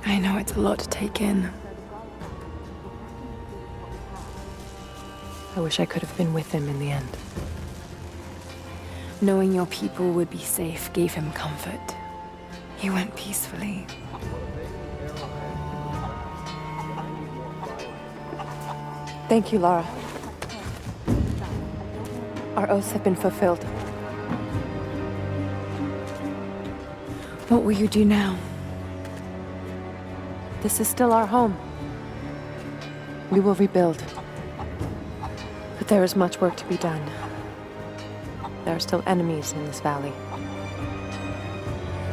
I know it's a lot to take in. I wish I could have been with him in the end. Knowing your people would be safe gave him comfort. He went peacefully. Thank you, Lara. Our oaths have been fulfilled. What will you do now? This is still our home. We will rebuild. But there is much work to be done. There are still enemies in this valley.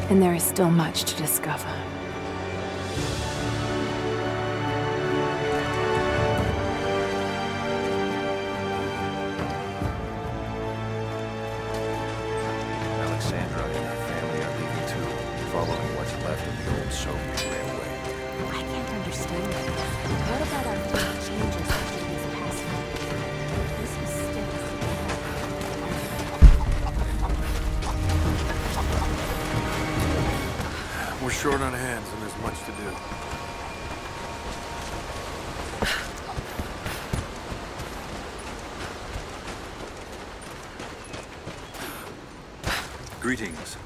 And there is still much to discover. Alexandra and her family are leaving too, following what's left of the old Soviet railway. I can't understand it. What about our big changes after these past few years? This is still... We're short on hands and there's much to do. Greetings.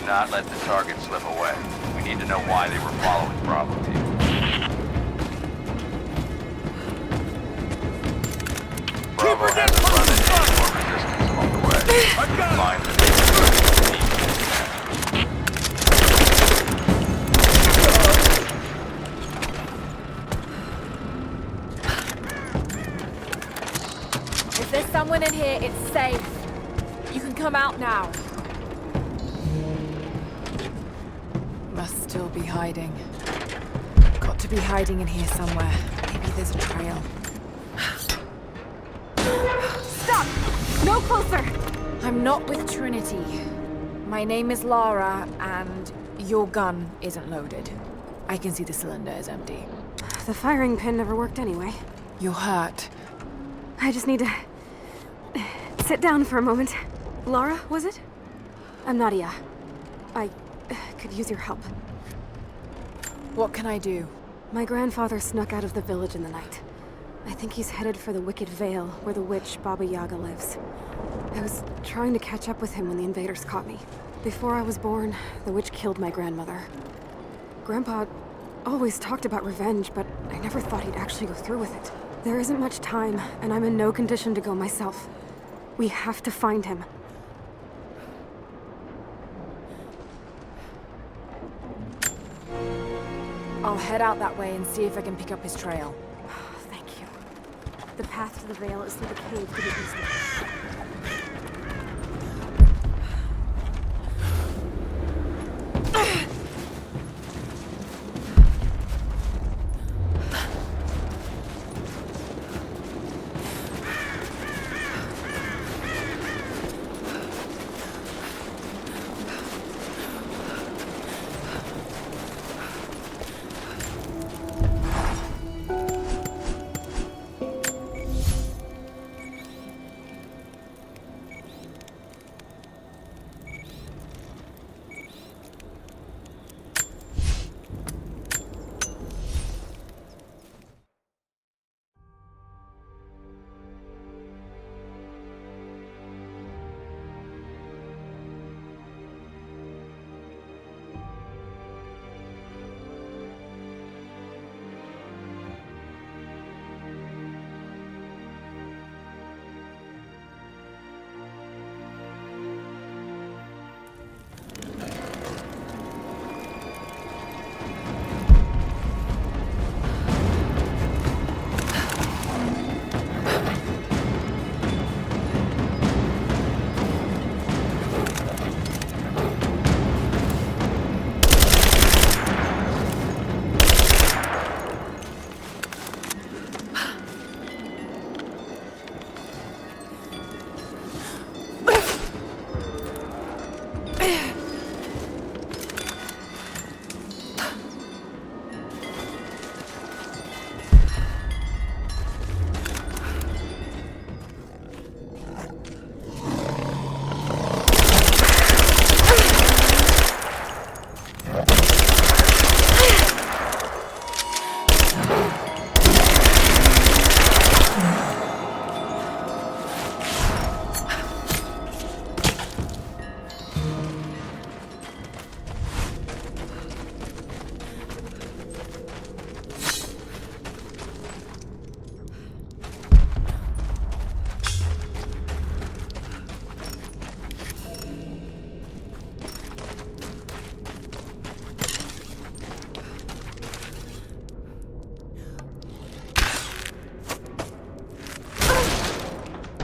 Not let the target slip away. We need to know why they were following Bravo Team. Bravo hasn't run into any more resistance along the way. Find the If there's someone in here, it's safe. You can come out now. Must still be hiding. Got to be hiding in here somewhere. Maybe there's a trail. Stop! No closer! I'm not with Trinity. My name is Lara, and your gun isn't loaded. I can see the cylinder is empty. The firing pin never worked anyway. You're hurt. I just need to... sit down for a moment. Lara, was it? I'm Nadia. I could use your help. What can I do? My grandfather snuck out of the village in the night. I think he's headed for the Wicked Vale, where the witch Baba Yaga lives. I was trying to catch up with him when the invaders caught me. Before I was born, the witch killed my grandmother. Grandpa always talked about revenge, but I never thought he'd actually go through with it. There isn't much time, and I'm in no condition to go myself. We have to find him. I'll head out that way and see if I can pick up his trail. Thank you. The path to the Vale is through the cave to the east of it.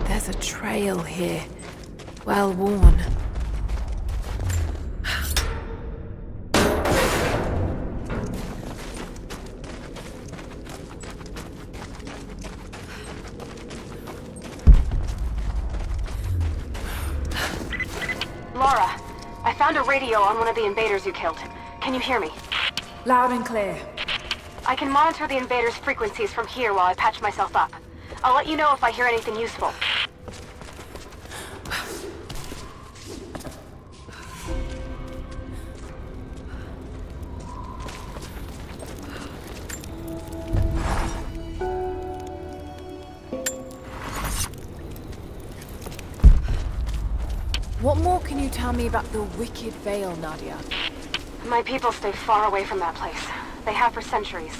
There's a trail here, well worn. Laura, I found a radio on one of the invaders you killed. Can you hear me? Loud and clear. I can monitor the invaders' frequencies from here while I patch myself up. I'll let you know if I hear anything useful. What more can you tell me about the Wicked Vale, Nadia? My people stay far away from that place. They have for centuries.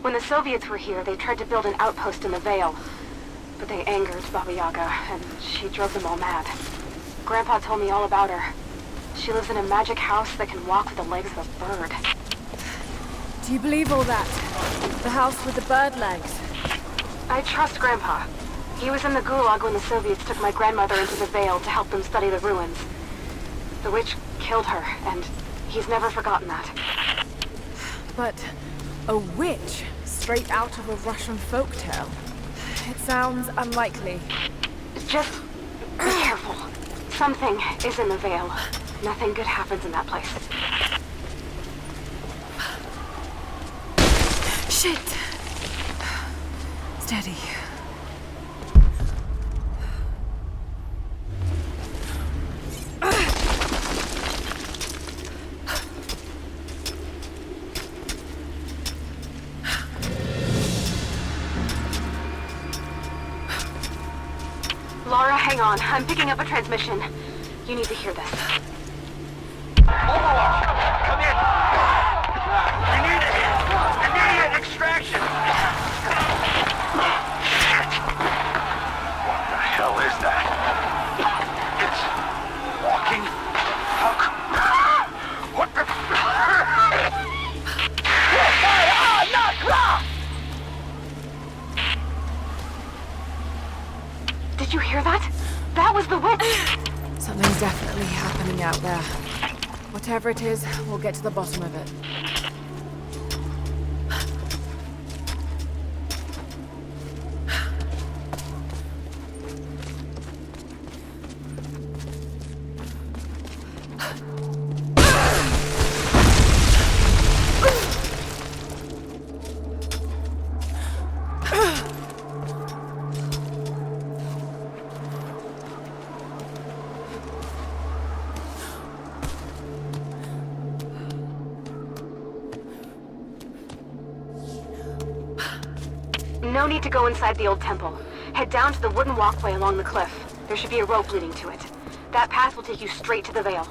When the Soviets were here, they tried to build an outpost in the Vale. But they angered Baba Yaga, and she drove them all mad. Grandpa told me all about her. She lives in a magic house that can walk with the legs of a bird. Do you believe all that? The house with the bird legs? I trust Grandpa. He was in the Gulag when the Soviets took my grandmother into the Vale to help them study the ruins. The witch killed her, and he's never forgotten that. But a witch straight out of a Russian folktale? It sounds unlikely. Just be careful. Something is in the Vale. Nothing good happens in that place. Shit! Steady. Laura, hang on. I'm picking up a transmission. You need to hear this. Overwatch! Come in! We need immediate extraction! Did you hear that? That was the witch! Something's definitely happening out there. Whatever it is, we'll get to the bottom of it. No need to go inside the old temple. Head down to the wooden walkway along the cliff. There should be a rope leading to it. That path will take you straight to the Veil.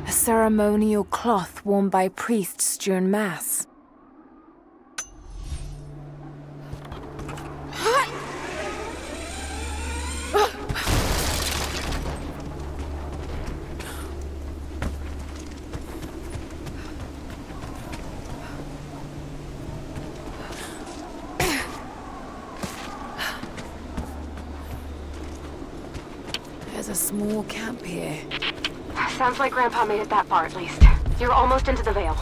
A ceremonial cloth worn by priests during Mass. There's a small camp here. Sounds like Grandpa made it that far at least. You're almost into the Veil.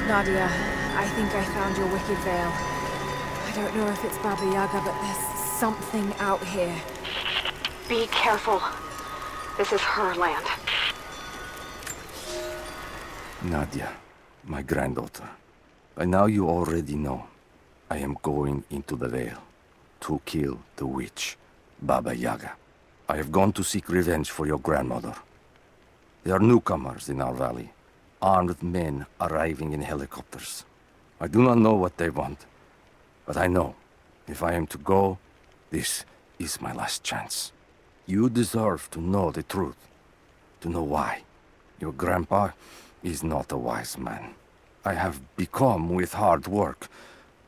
Nadia, I think I found your wicked veil. I don't know if it's Baba Yaga, but there's something out here. Be careful. This is her land. Nadia, my granddaughter. By now you already know. I am going into the Veil to kill the witch, Baba Yaga. I have gone to seek revenge for your grandmother. There are newcomers in our valley, armed men arriving in helicopters. I do not know what they want, but I know if I am to go, this is my last chance. You deserve to know the truth, to know why. Your grandpa is not a wise man. I have become, with hard work,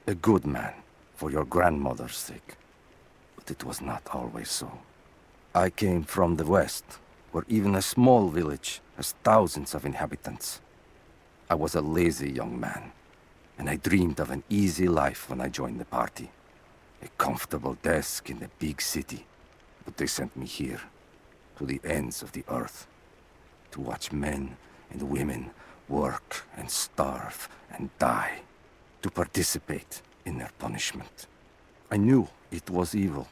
a good man for your grandmother's sake. But it was not always so. I came from the west, where even a small village has thousands of inhabitants. I was a lazy young man, and I dreamed of an easy life when I joined the party. A comfortable desk in the big city. But they sent me here, to the ends of the earth, to watch men and women work and starve and die, to participate in their punishment. I knew it was evil,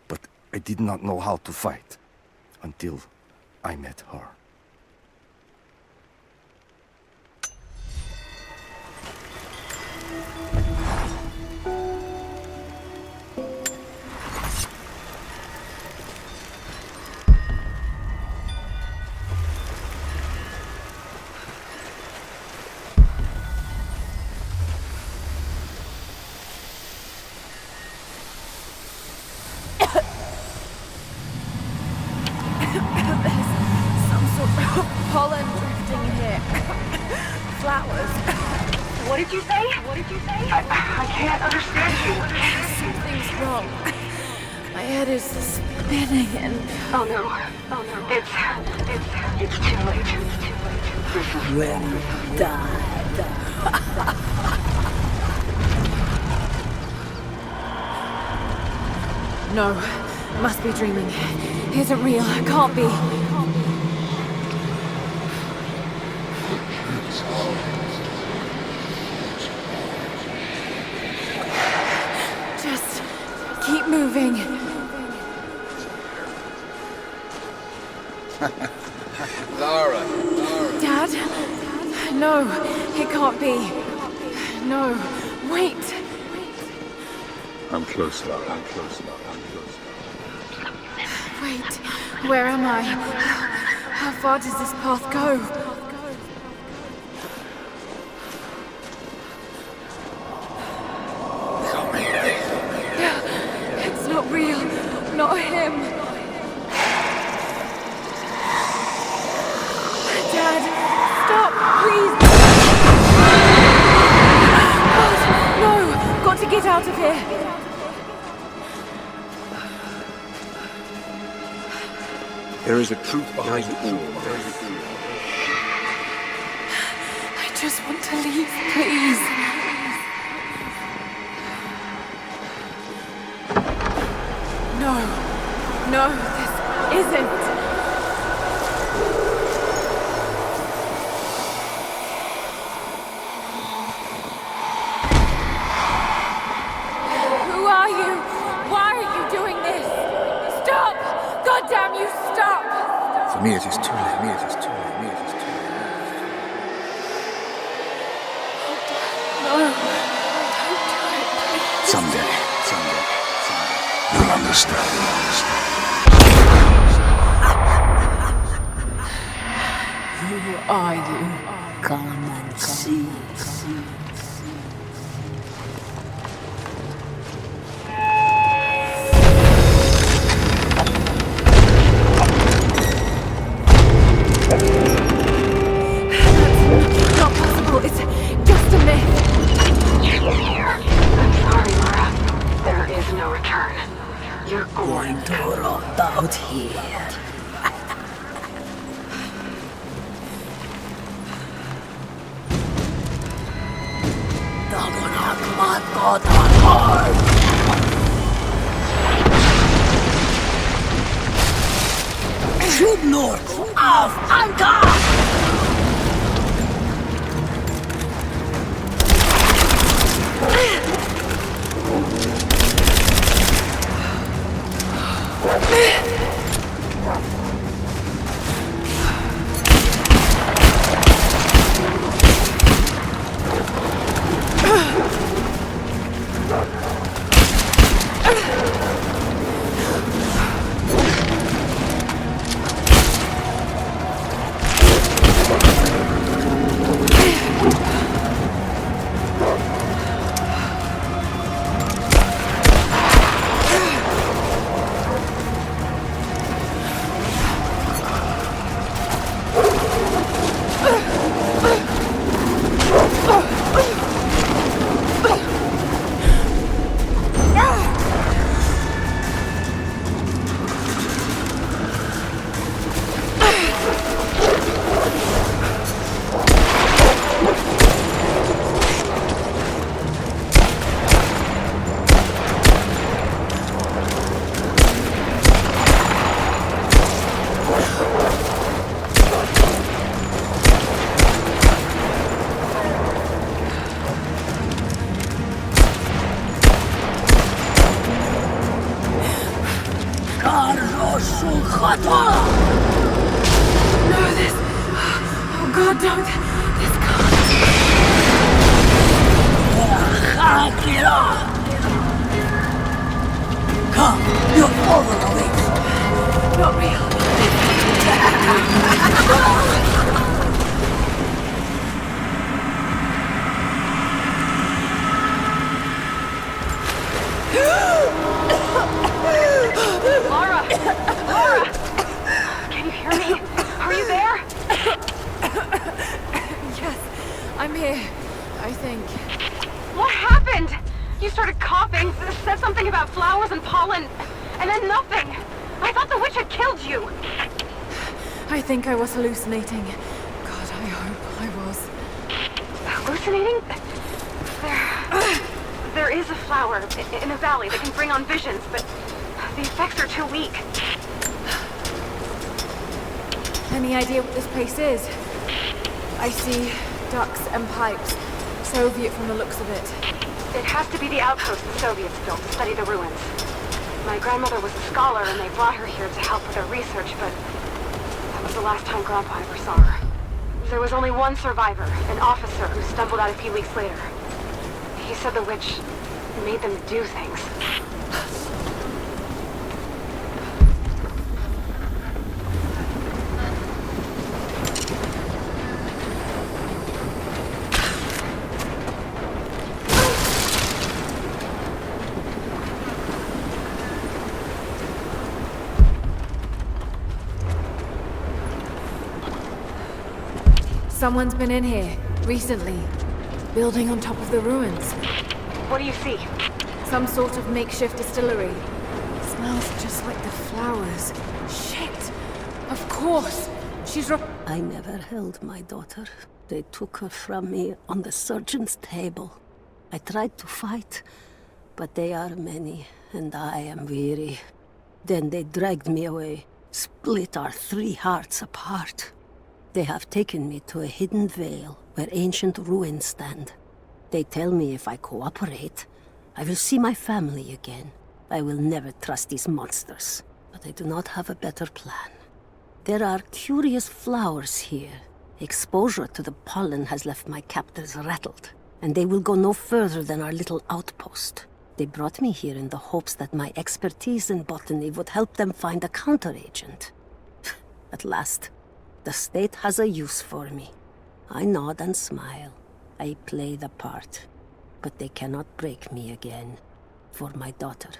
but I did not know how to fight until I met her. Pollen drifting here. Flowers. What did you say? What did you say? I can't understand you. Something's wrong. My head is spinning and... Oh no. Oh no. It's too late. It's too late. When you die. No, must be dreaming. Isn't real. Can't be. Just keep moving. Lara. Dad? No, it can't be. No, wait. I'm close, Lara. I'm close, Lara. I'm close. Wait, where am I? How far does this path go? It's not real. Not him. out of here! There is a truth behind all. I just want to leave, please. No, this isn't. Who are you? Why are you doing this? Stop! God damn you, stop! For me, it is too late. For me, it is too late. For me, it is too late. No, don't do it, please. Someday, you'll understand. Who are you? Come and see. Not possible. It's just a myth. I'm sorry, Laura. There is no return. You're going to rot out here. Nord auf Anker! No, this... Oh God, don't... This can't... Come, you're over the week. Not real. Laura! Laura! Can you hear me? Are you there? Yes, I'm here, I think. What happened? You started coughing, said something about flowers and pollen, and then nothing. I thought the witch had killed you. I think I was hallucinating. God, I hope I was. Hallucinating? There is a flower in a valley that can bring on visions, but the effects are too weak. Any idea what this place is? I see ducts and pipes. Soviet from the looks of it. It has to be the outpost the Soviets built to study the ruins. My grandmother was a scholar and they brought her here to help with her research, but that was the last time Grandpa ever saw her. There was only one survivor, an officer who stumbled out a few weeks later. He said the witch made them do things. Someone's been in here, recently. Building on top of the ruins. What do you see? Some sort of makeshift distillery. Smells just like the flowers. Shit! Of course! She's I never held my daughter. They took her from me on the surgeon's table. I tried to fight, but they are many, and I am weary. Then they dragged me away, split our 3 hearts apart. They have taken me to a hidden vale where ancient ruins stand. They tell me if I cooperate, I will see my family again. I will never trust these monsters, but I do not have a better plan. There are curious flowers here. Exposure to the pollen has left my captors rattled, and they will go no further than our little outpost. They brought me here in the hopes that my expertise in botany would help them find a counteragent. At last, the state has a use for me. I nod and smile. I play the part. But they cannot break me again. For my daughter,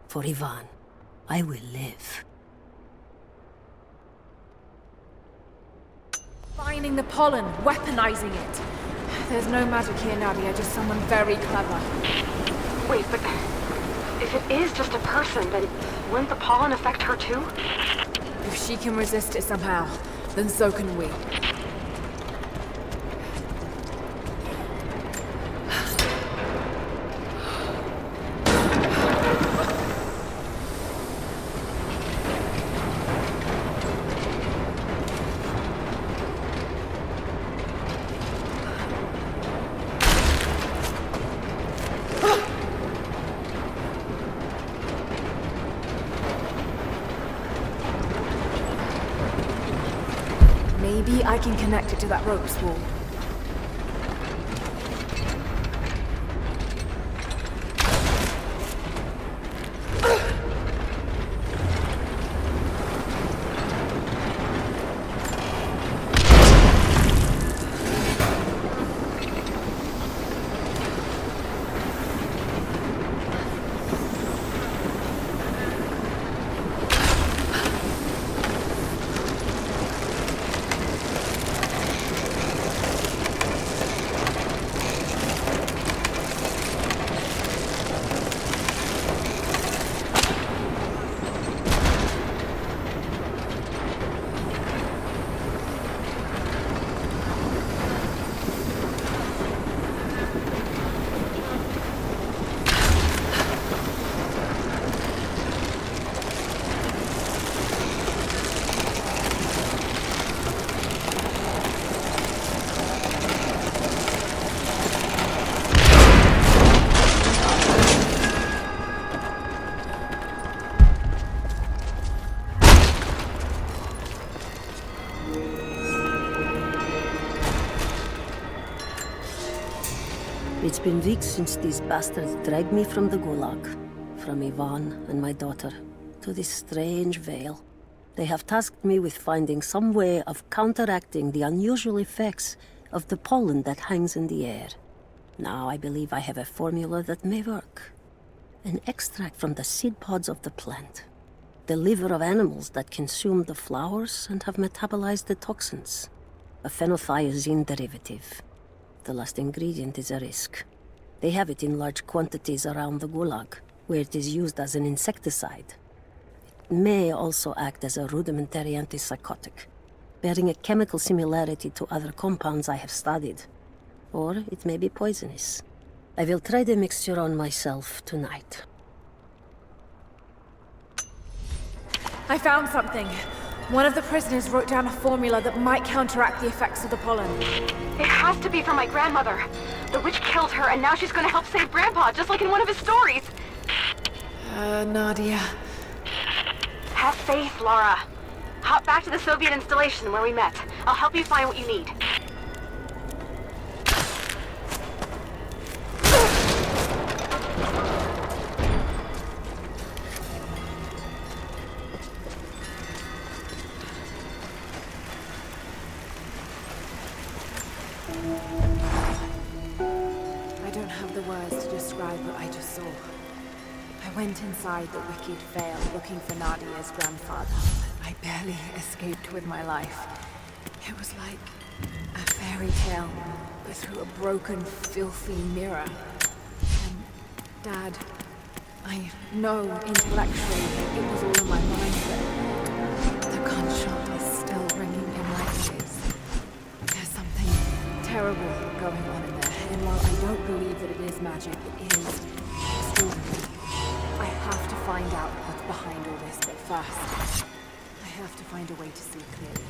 for Ivan, I will live. finding the pollen, weaponizing it. There's no magic here, Nadia, just someone very clever. Wait, but if it is just a person, then wouldn't the pollen affect her too? If she can resist it somehow, then so can we. Maybe I can connect it to that rope spool. It's been weeks since these bastards dragged me from the Gulag, from Ivan and my daughter, to this strange vale. They have tasked me with finding some way of counteracting the unusual effects of the pollen that hangs in the air. Now I believe I have a formula that may work. An extract from the seed pods of the plant. The liver of animals that consumed the flowers and have metabolized the toxins. A phenothiazine derivative. The last ingredient is a risk. They have it in large quantities around the Gulag, where it is used as an insecticide. It may also act as a rudimentary antipsychotic, bearing a chemical similarity to other compounds I have studied. Or it may be poisonous. I will try the mixture on myself tonight. I found something. One of the prisoners wrote down a formula that might counteract the effects of the pollen. It has to be from my grandmother. The witch killed her, and now she's gonna help save Grandpa, just like in one of his stories. Nadia. Have faith, Laura. Hop back to the Soviet installation where we met. I'll help you find what you need. I don't have the words to describe what I just saw. I went inside the wicked vale looking for Nadia's grandfather. I barely escaped with my life. It was like a fairy tale, but through a broken, filthy mirror. And Dad, I know intellectually it was all in my mind, but the gunshot is still ringing in my ears. There's something terrible going on in there, and while I don't believe that it is magic, it is extraordinary. I have to find out what's behind all this, but first, I have to find a way to see clearly.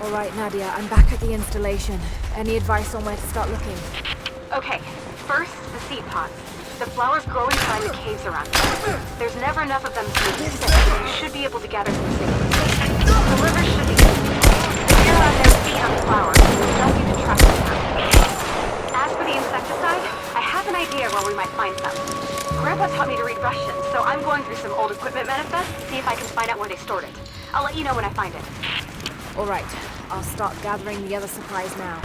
All right, Nadia, I'm back at the installation. Any advice on where to start looking? Okay, first, the seed pods. The flowers grow inside the caves around them. There's never enough of them to make a stick, so you should be able to gather some seeds. The river should be easy. If you're allowed their feet on the flowers, you just need to track them down. As for the insecticide, I have an idea where we might find some. Grandpa taught me to read Russian, so I'm going through some old equipment manifests to see if I can find out where they stored it. I'll let you know when I find it. All right, I'll start gathering the other supplies now.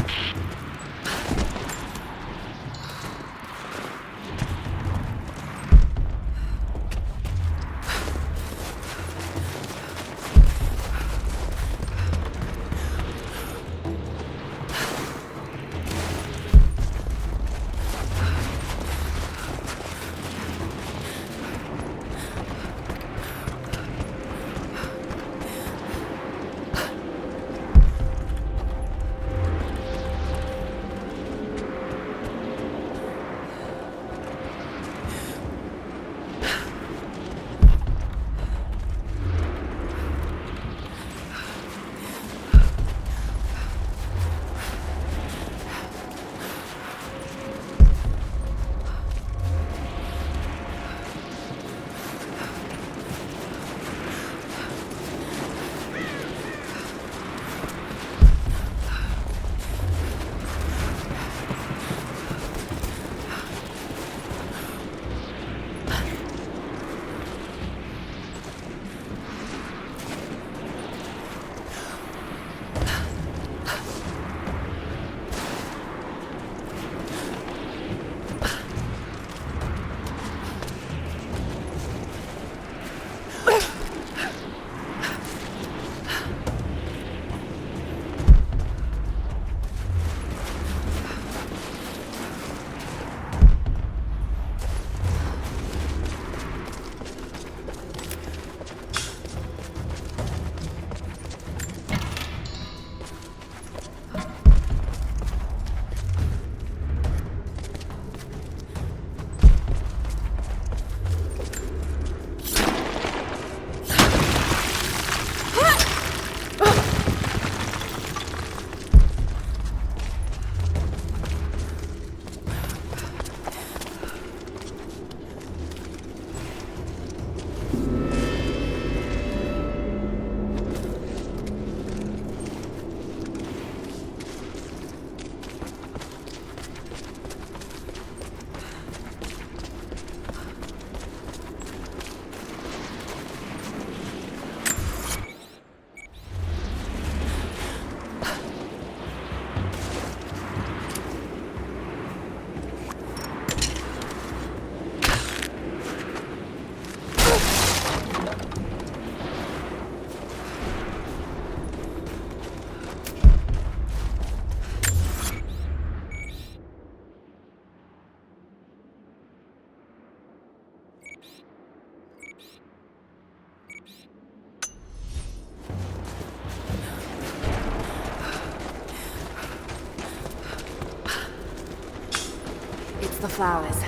The flowers.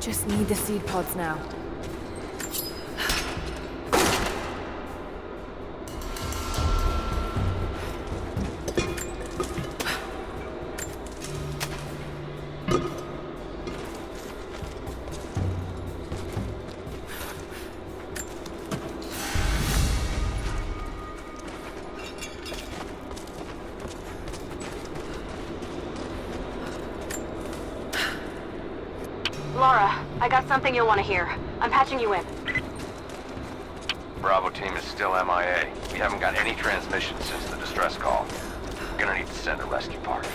Just need the seed pods now. Laura, I got something you'll want to hear. I'm patching you in. Bravo team is still MIA. We haven't got any transmissions since the distress call. Gonna need to send a rescue party.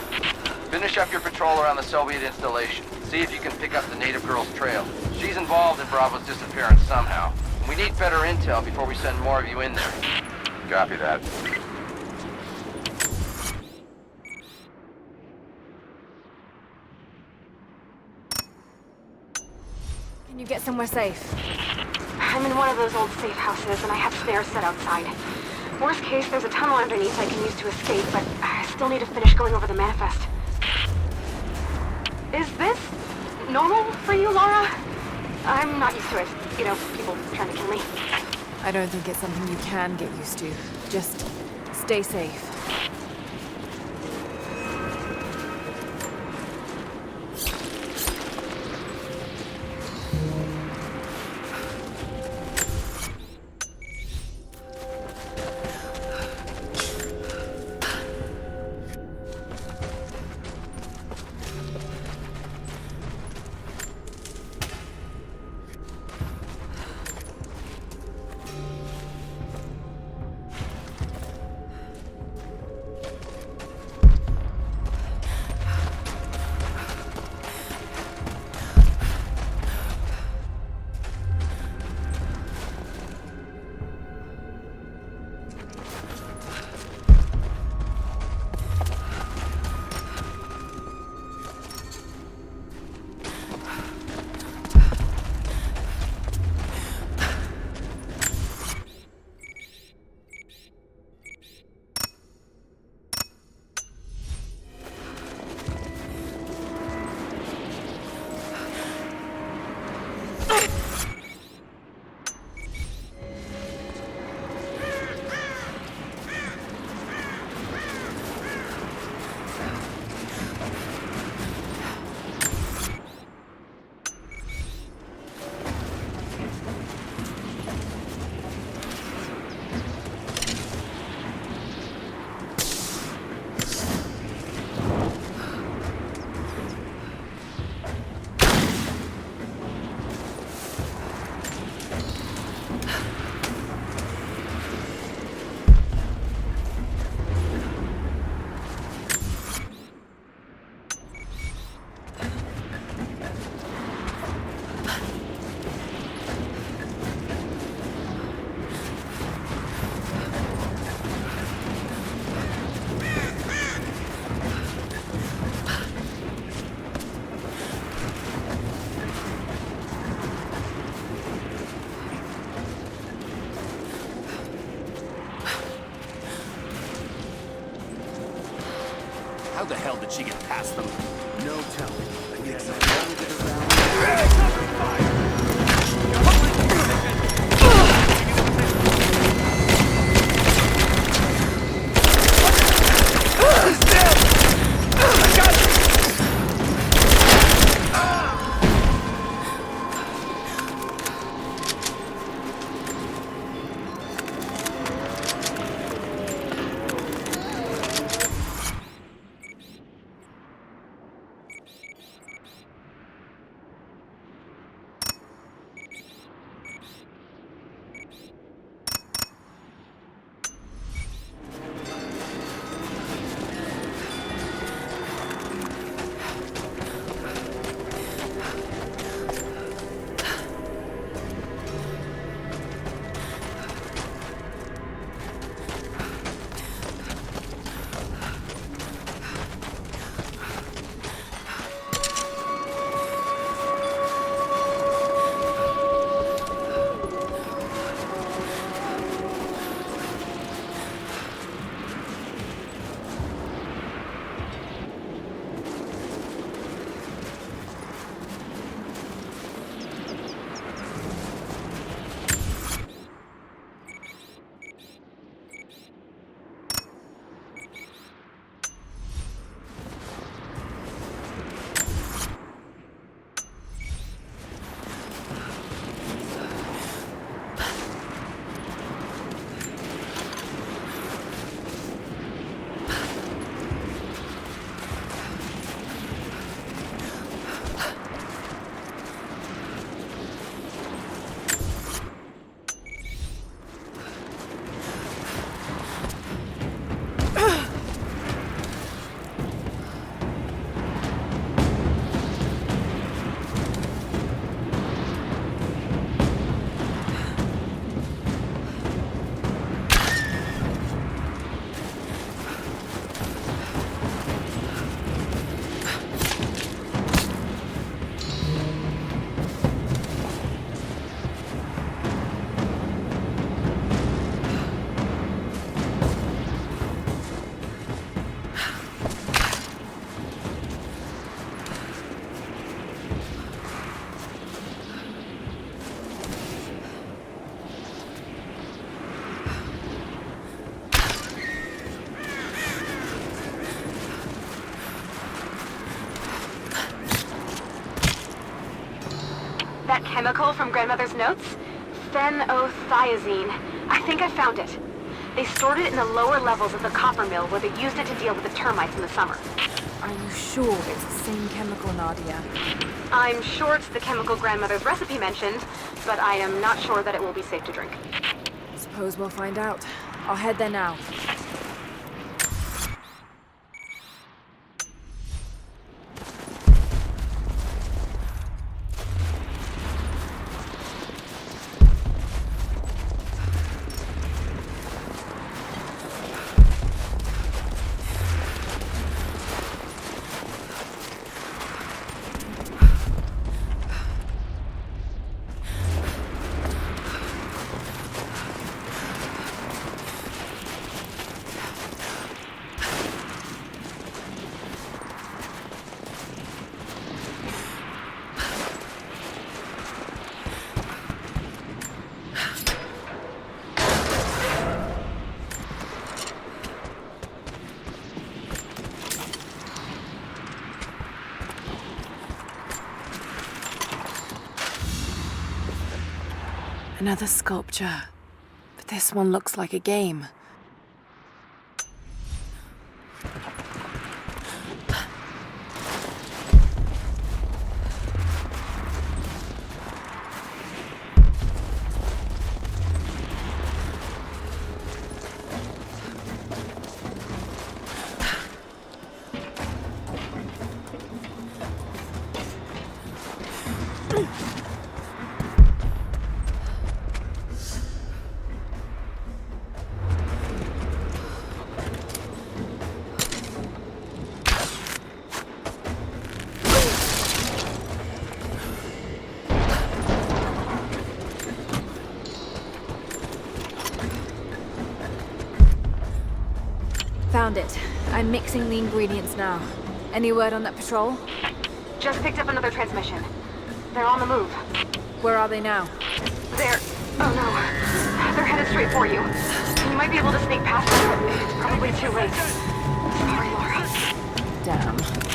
Finish up your patrol around the Soviet installation. See if you can pick up the native girl's trail. She's involved in Bravo's disappearance somehow. We need better intel before we send more of you in there. Copy that. Can you get somewhere safe? I'm in one of those old safe houses, and I have snares set outside. Worst case, there's a tunnel underneath I can use to escape, but I still need to finish going over the manifest. Is this normal for you, Laura? I'm not used to it. You know, people trying to kill me. I don't think it's something you can get used to. Just stay safe. How the hell did she get past them? No telling. I guess I chemical from Grandmother's notes? Phenothiazine. I think I found it. They stored it in the lower levels of the copper mill where they used it to deal with the termites in the summer. Are you sure it's the same chemical, Nadia? I'm sure it's the chemical Grandmother's recipe mentioned, but I am not sure that it will be safe to drink. Suppose we'll find out. I'll head there now. Another sculpture, but this one looks like a game. Found it. I'm mixing the ingredients now. Any word on that patrol? Just picked up another transmission. They're on the move. Where are they now? They're... oh no. They're headed straight for you. You might be able to sneak past them, but it's probably too late. Sorry, Laura. Damn.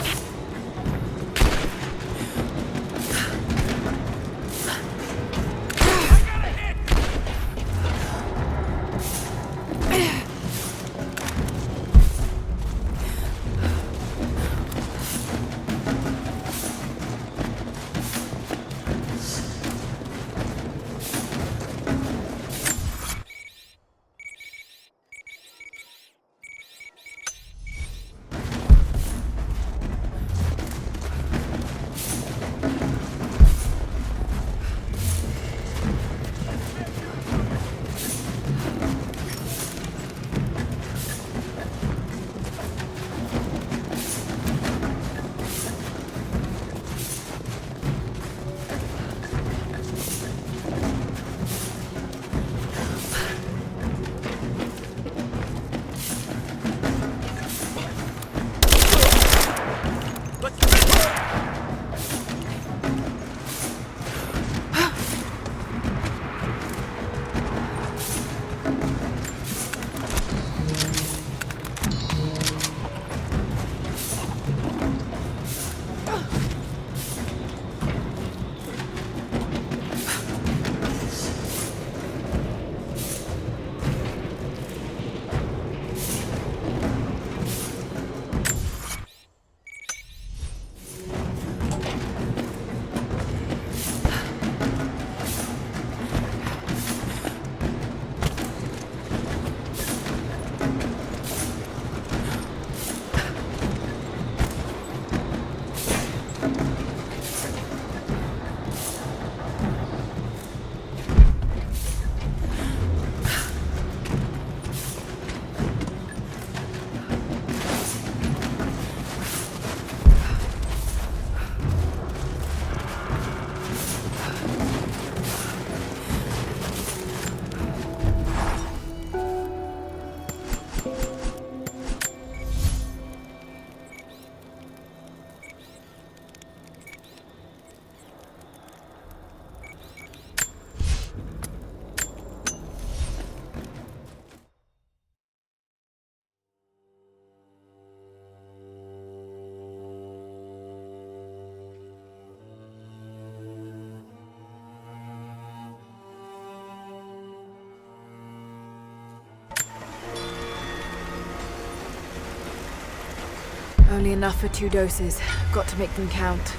Only enough for 2 doses. Got to make them count.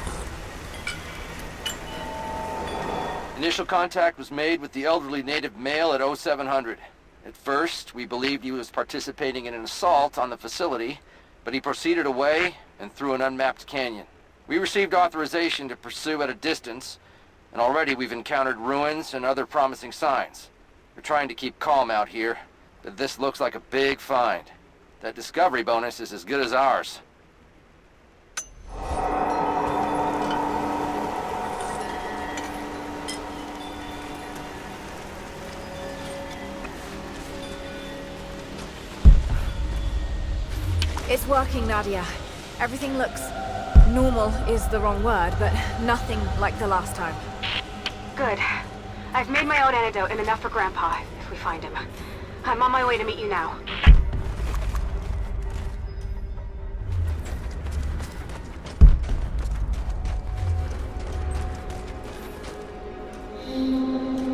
Initial contact was made with the elderly native male at 0700. At first, we believed he was participating in an assault on the facility, but he proceeded away and through an unmapped canyon. We received authorization to pursue at a distance, and already we've encountered ruins and other promising signs. We're trying to keep calm out here, but this looks like a big find. That discovery bonus is as good as ours. It's working, Nadia. Everything looks... normal is the wrong word, but nothing like the last time. Good. I've made my own antidote and enough for Grandpa, if we find him. I'm on my way to meet you now.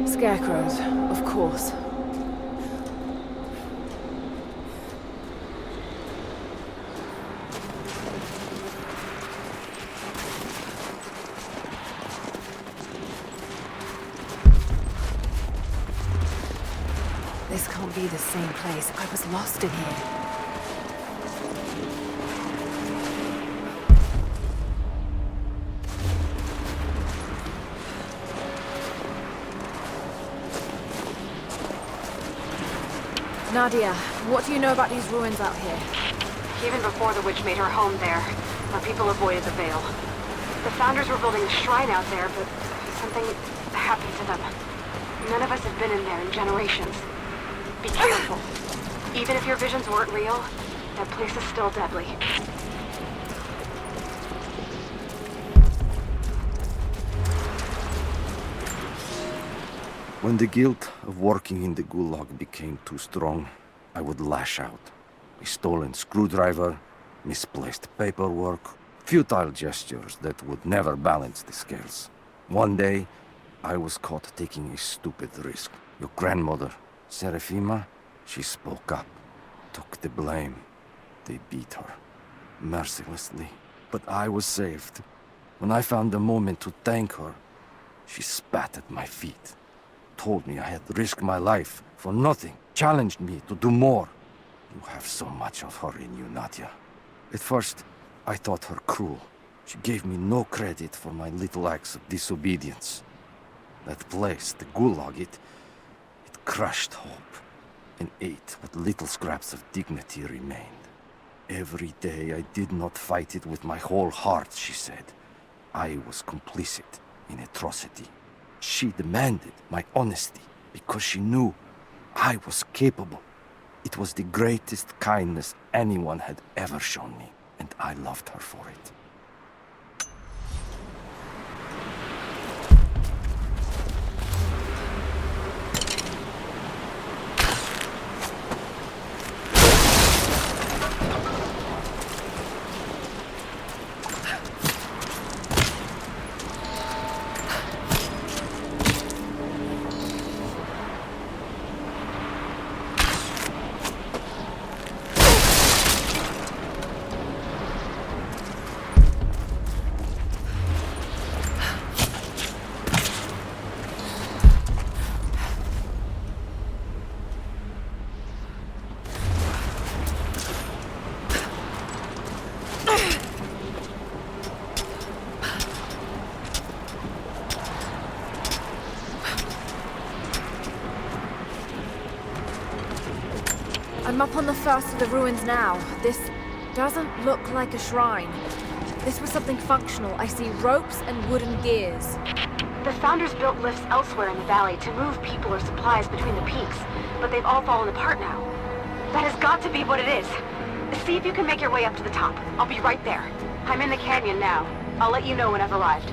Scarecrows, of course. This can't be the same place. I was lost in here. Nadia, what do you know about these ruins out here? Even before the witch made her home there, our people avoided the Veil. The Founders were building a shrine out there, but something happened to them. None of us have been in there in generations. Be careful. Even if your visions weren't real, that place is still deadly. When the guilt of working in the Gulag became too strong, I would lash out. A stolen screwdriver, misplaced paperwork, futile gestures that would never balance the scales. One day, I was caught taking a stupid risk. Your grandmother, Serafima, she spoke up, took the blame. They beat her, mercilessly. But I was saved. When I found the moment to thank her, she spat at my feet. Told me I had risked my life for nothing, challenged me to do more. You have so much of her in you, Nadia. At first, I thought her cruel. She gave me no credit for my little acts of disobedience. That place, the Gulag, it crushed hope and ate what little scraps of dignity remained. Every day I did not fight it with my whole heart, she said. I was complicit in atrocity. She demanded my honesty because she knew I was capable. It was the greatest kindness anyone had ever shown me, and I loved her for it. I'm up on the first of the ruins now. This doesn't look like a shrine. This was something functional. I see ropes and wooden gears. The Founders built lifts elsewhere in the valley to move people or supplies between the peaks, but they've all fallen apart now. That has got to be what it is. See if you can make your way up to the top. I'll be right there. I'm in the canyon now. I'll let you know when I've arrived.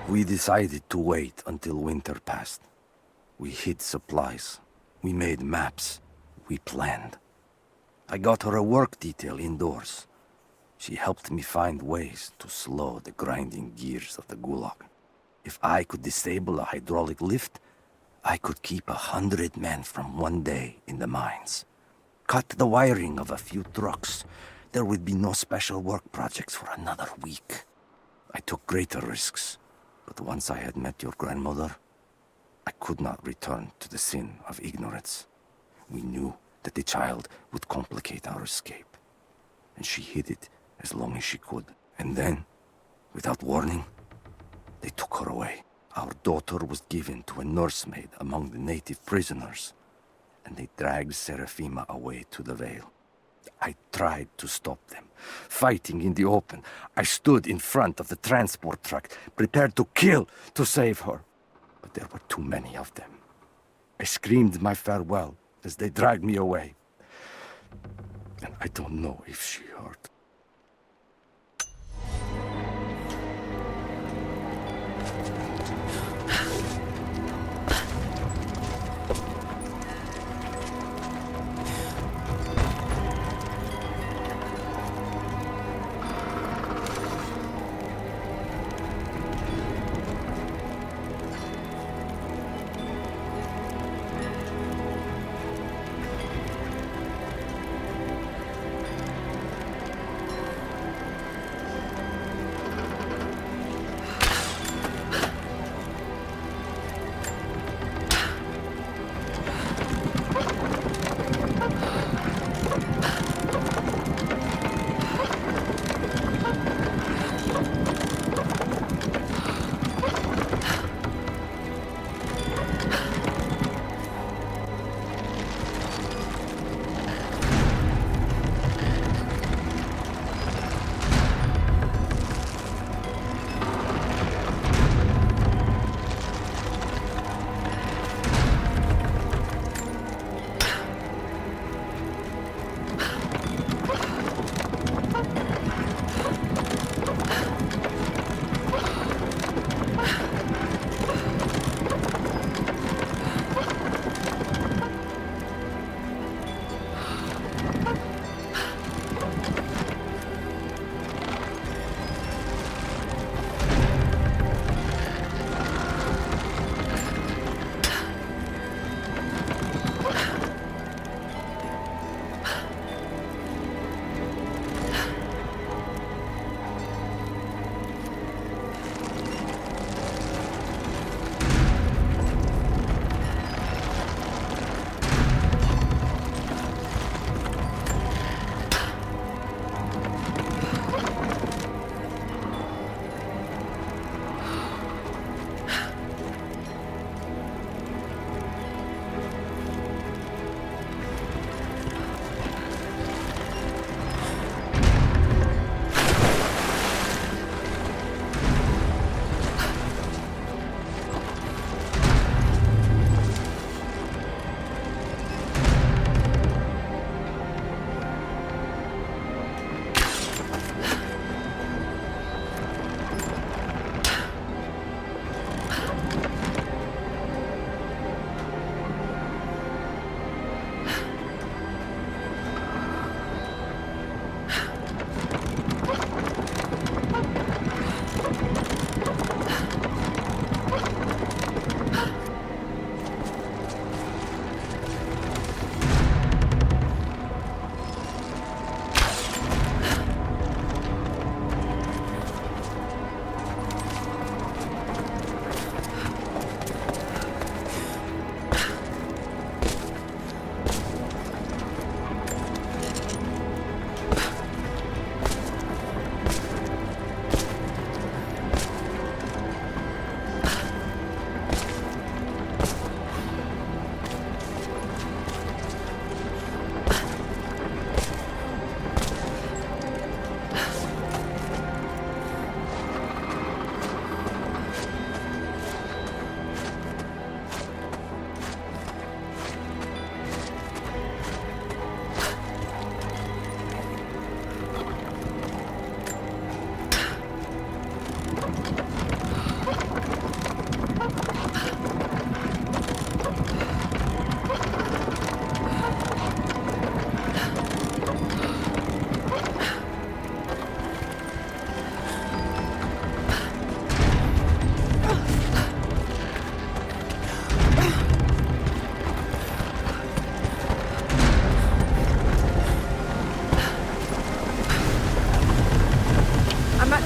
We decided to wait until winter passed. We hid supplies. We made maps. We planned. I got her a work detail indoors. She helped me find ways to slow the grinding gears of the Gulag. If I could disable a hydraulic lift, I could keep 100 men from one day in the mines. Cut the wiring of a few trucks. There would be no special work projects for another week. I took greater risks, but once I had met your grandmother, I could not return to the sin of ignorance. We knew that the child would complicate our escape, and she hid it as long as she could. And then, without warning, they took her away. Our daughter was given to a nursemaid among the native prisoners, and they dragged Seraphima away to the Vale. I tried to stop them, fighting in the open. I stood in front of the transport truck, prepared to kill to save her. But there were too many of them. I screamed my farewell as they dragged me away. And I don't know if she heard.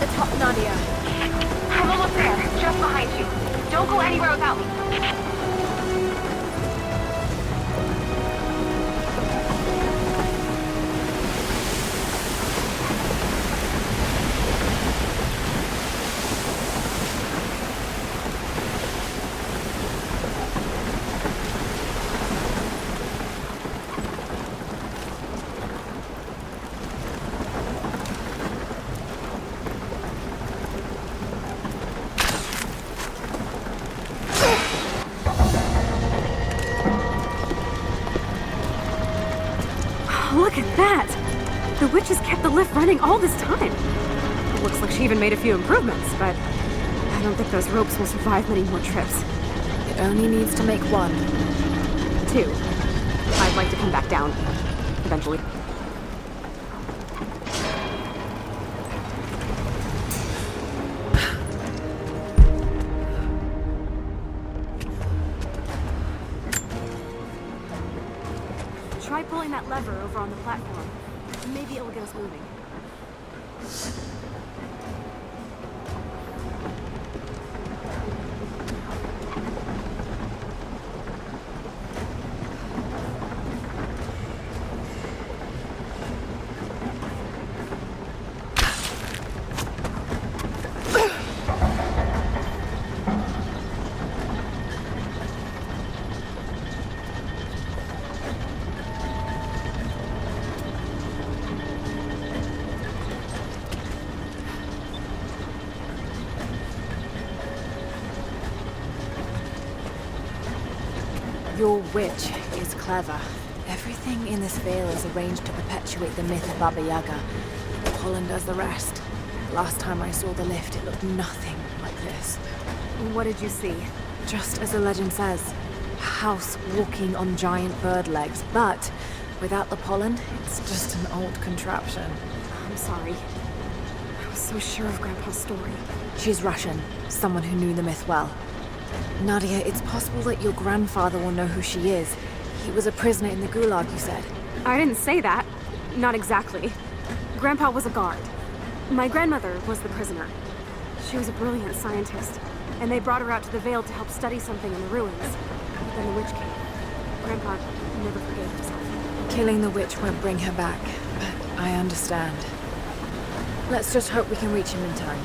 the top, Nadia. I'm almost there, just behind you. Don't go anywhere without me. Look at that! The witch has kept the lift running all this time. It looks like she even made a few improvements, but I don't think those ropes will survive many more trips. It only needs to make one. 2. I'd like to come back down. Eventually. Try pulling that lever over on the platform. Maybe it will get us moving. Your witch is clever. Everything in this veil is arranged to perpetuate the myth of Baba Yaga. Holland does the rest. Last time I saw the lift, it looked nothing like this. What did you see? Just as the legend says, a house walking on giant bird legs, but without the pollen, it's just an old contraption. I'm sorry. I was so sure of Grandpa's story. She's Russian, someone who knew the myth well. Nadia, it's possible that your grandfather will know who she is. He was a prisoner in the Gulag, you said. I didn't say that. Not exactly. Grandpa was a guard. My grandmother was the prisoner. She was a brilliant scientist, and they brought her out to the Vale to help study something in the ruins. But then the witch came. Grandpa never forgave himself. Killing the witch won't bring her back, but I understand. Let's just hope we can reach him in time.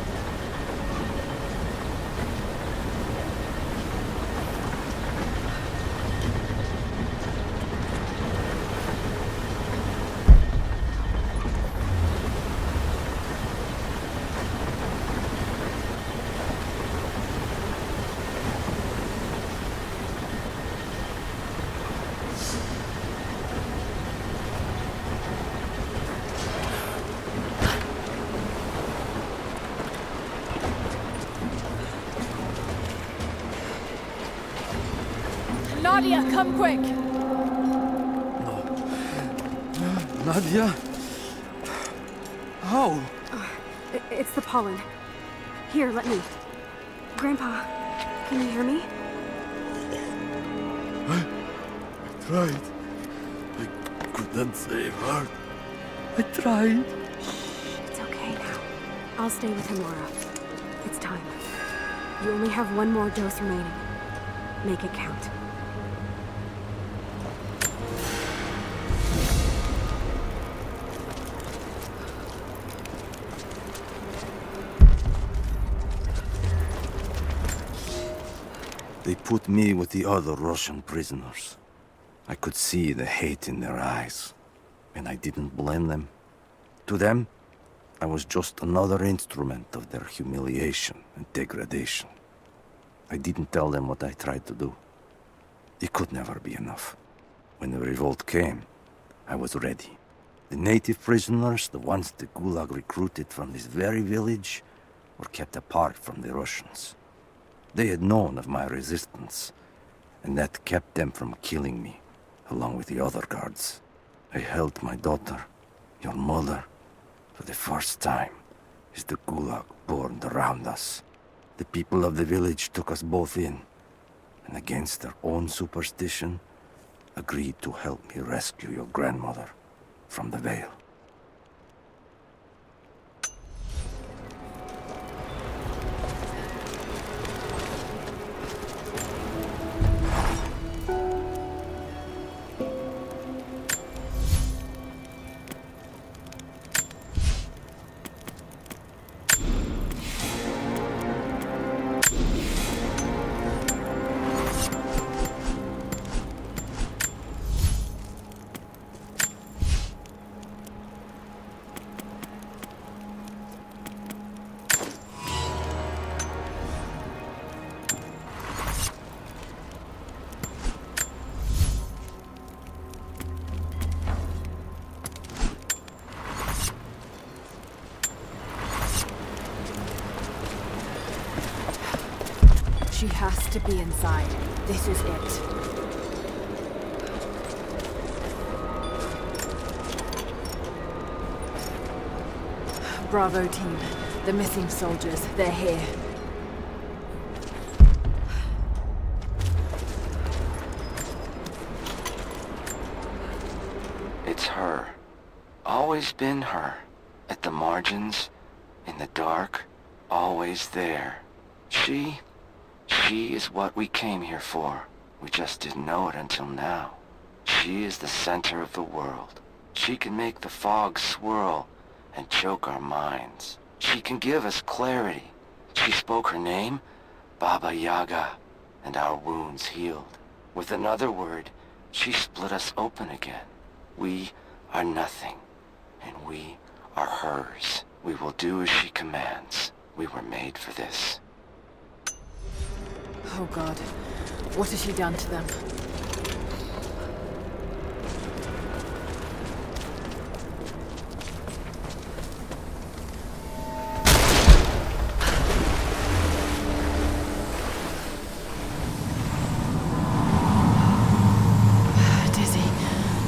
Nadia, come quick! Nadia? How? It's the pollen. Here, let me. Grandpa, can you hear me? I tried. I couldn't save her. I tried. Shh, it's okay now. I'll stay with him, Laura. It's time. You only have one more dose remaining. Make it count. They put me with the other Russian prisoners. I could see the hate in their eyes, and I didn't blame them. To them, I was just another instrument of their humiliation and degradation. I didn't tell them what I tried to do. It could never be enough. When the revolt came, I was ready. The native prisoners, the ones the Gulag recruited from this very village, were kept apart from the Russians. They had known of my resistance, and that kept them from killing me, along with the other guards. I held my daughter, your mother, for the first time, as the Gulag burned around us. The people of the village took us both in, and against their own superstition, agreed to help me rescue your grandmother from the Vale. She has to be inside. This is it. Bravo team. The missing soldiers. They're here. It's her. Always been her. At the margins, in the dark, always there. She is what we came here for. We just didn't know it until now. She is the center of the world. She can make the fog swirl and choke our minds. She can give us clarity. She spoke her name, Baba Yaga, and our wounds healed. With another word, she split us open again. We are nothing, and we are hers. We will do as she commands. We were made for this. Oh God. What has she done to them?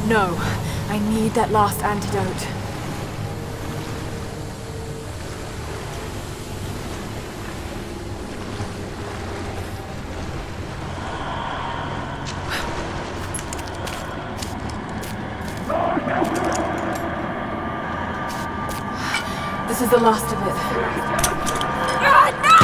No, I need that last antidote. This is the last of it. No!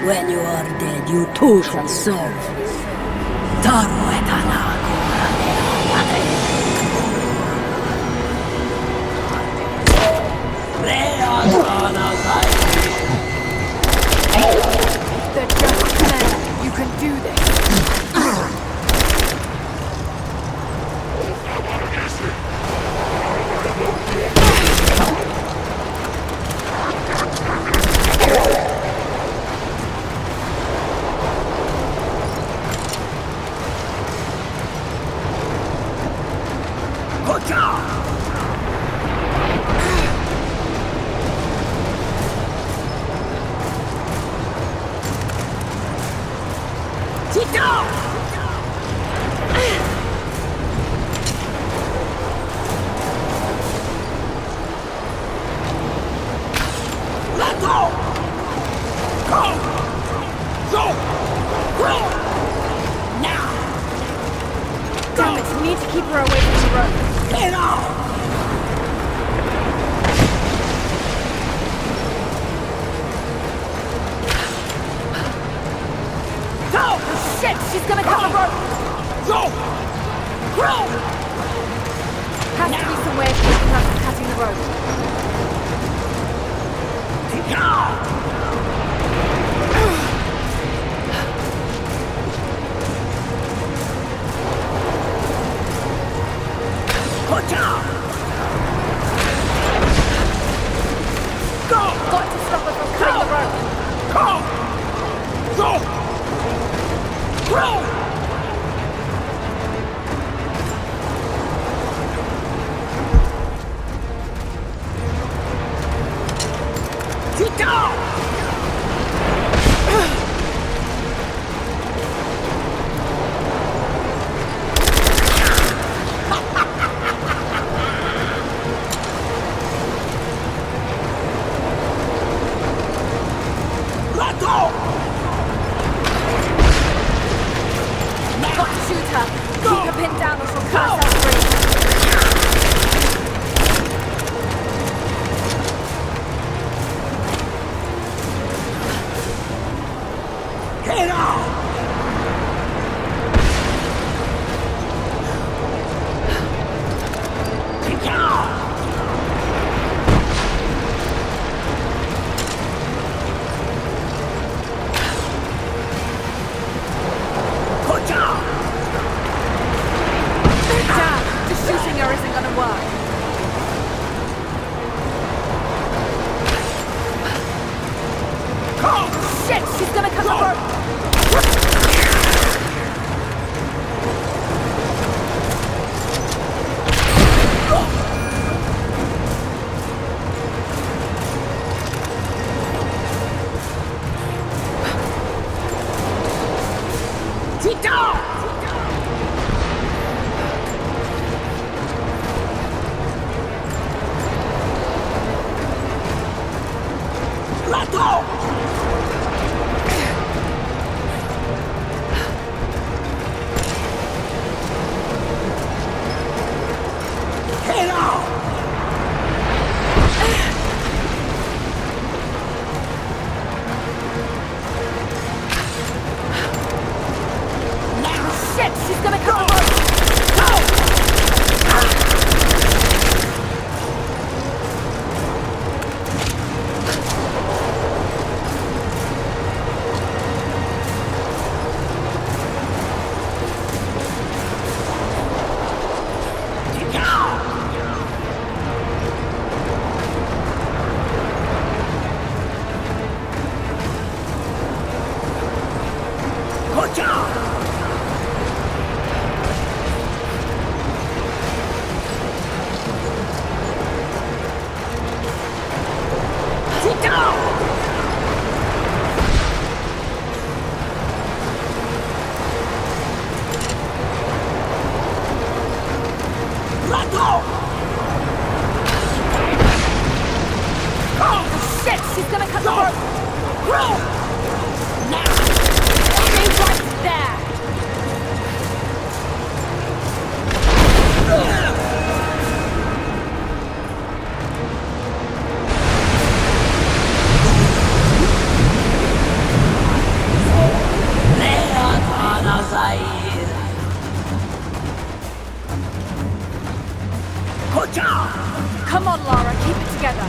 When you are dead, you too shall serve. They're just men. You can do this. Damn it, we need to keep her away from the road. Get off! Go! Oh, shit! She's gonna cut the road! Go! Go! Has to be some way of keeping her from cutting the road. Got to stop her from cutting the road. Go! Go! Shit, she's gonna come over! Shit, she's gonna cut the rope! Now! Stay right there! Come on, Lara, keep it together.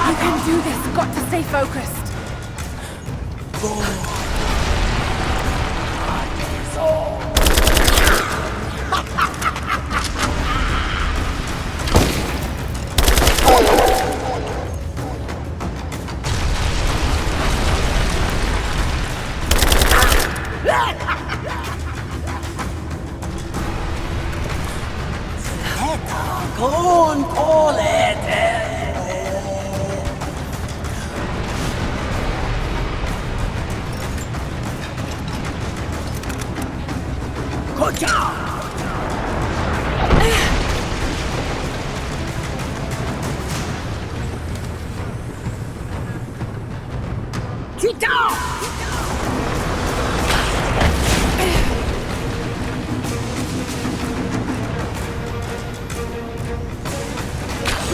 You can do this. Got to stay focused.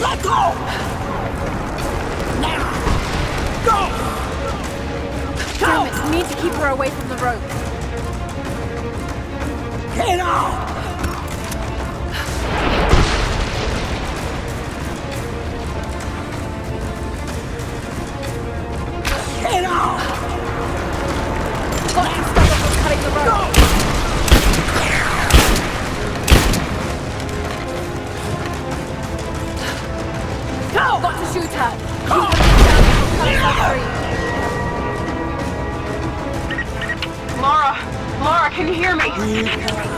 Let go! Now! Go! Damn it, need to keep her away from the rope. Get out! Get out! Got to stop her from cutting the rope. Go! Got to shoot her. Keep her down before cutting her free. Laura, can you hear me?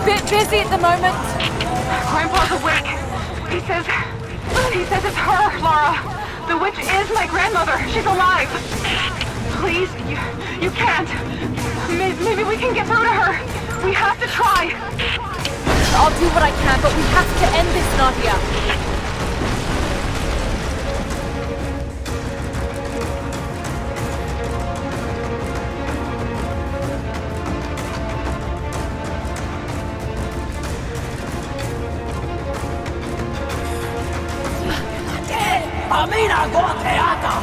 Bit busy at the moment. Grandpa's awake. He says it's her, Laura. The witch is my grandmother. She's alive. Please, you can't. Maybe we can get through to her. We have to try. I'll do what I can, but we have to end this, Nadia. Amina Guateata!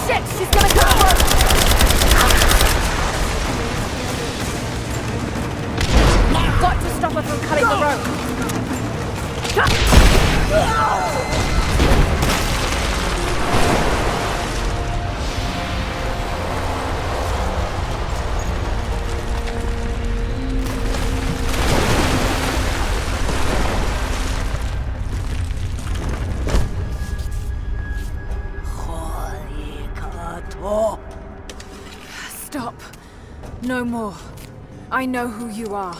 Shit, she's gonna come for us! You've got to stop her from cutting the rope. Stop. No more. I know who you are.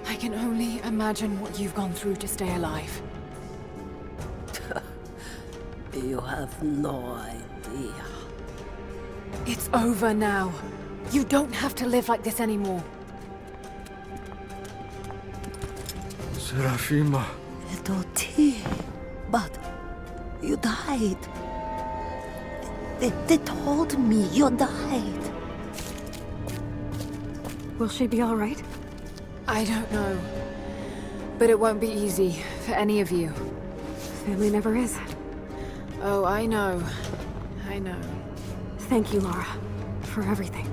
I can only imagine what you've gone through to stay alive. You have no idea. It's over now. You don't have to live like this anymore. Serafima. Little T, but you died. They told me you died. Will she be all right? I don't know. But it won't be easy for any of you. Family never is. Oh, I know. I know. Thank you, Laura, for everything.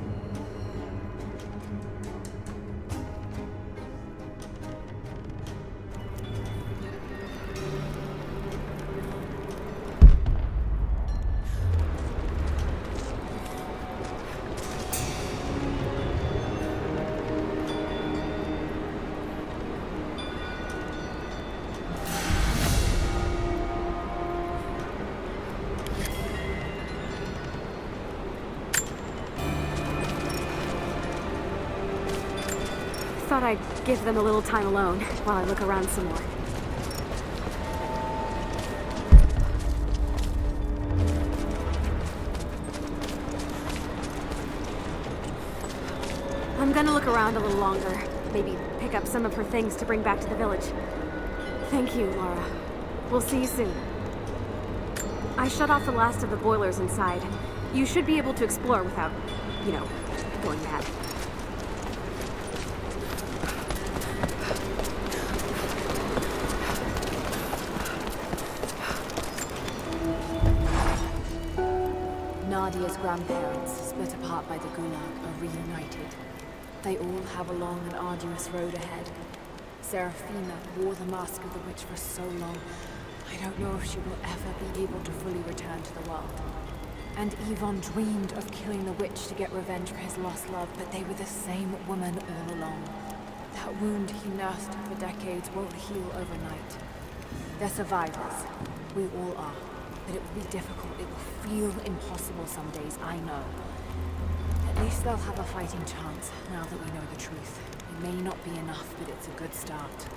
Thought I'd give them a little time alone while I look around some more. I'm gonna look around a little longer. Maybe pick up some of her things to bring back to the village. Thank you, Laura. We'll see you soon. I shut off the last of the boilers inside. You should be able to explore without, you know, going mad. Nadia's grandparents, split apart by the Gulag, are reunited. They all have a long and arduous road ahead. Serafina wore the mask of the witch for so long, I don't know if she will ever be able to fully return to the world. And Yvonne dreamed of killing the witch to get revenge for his lost love, but they were the same woman all along. That wound he nursed for decades won't heal overnight. They're survivors. We all are. But it will be difficult. It will feel impossible some days, I know. At least they'll have a fighting chance, now that we know the truth. It may not be enough, but it's a good start.